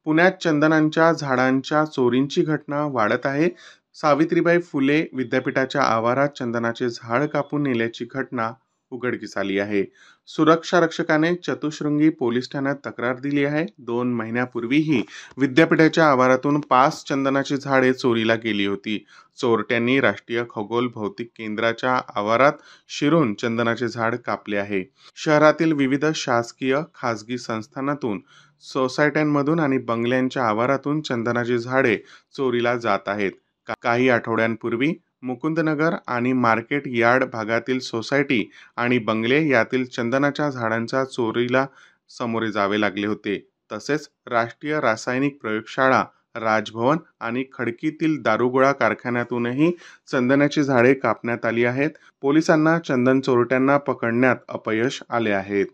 पुण्यात चंदनांच्या झाडांच्या चोरीची घटना वाढत आहे. सावित्रीबाई फुले विद्यापीठाच्या आवारात चंदनाचे झाड कापून नेल्याची घटना उघडकीस आली आहे. सुरक्षा रक्षकाने चतुशृंगी पोलीस ठाण्यात तक्रार दिली आहे. 2 महिन्यापूर्वीही विद्यापीठाच्या आवारातून 5 चंदनाची झाडे चोरीला गेली होती. चोरट्यांनी राष्ट्रीय खगोल भौतिक केंद्राच्या आवारात शिरून चंदनाचे झाड कापले आहे. शहरातील विविध शासकीय, खासगी संस्थानातून, सोसायट्यांमधून आणि बंगल्यांच्या आवारातून चंदनाची झाडे चोरीला जात आहेत. काही आठवड्यांपूर्वी मुकुंदनगर आणि मार्केट यार्ड भागातील सोसायटी आणि बंगले यातील चंदनाच्या झाडांच्या चोरीला सामोरे जावे लागले होते. तसेच राष्ट्रीय रासायनिक प्रयोगशाळा, राजभवन आणि खडकीतील दारुगोळा कारखान्यातूनही चंदनाची झाडे कापण्यात आली आहेत. पोलिसांना चंदन चोरट्यांना पकडण्यात अपयश आले आहेत.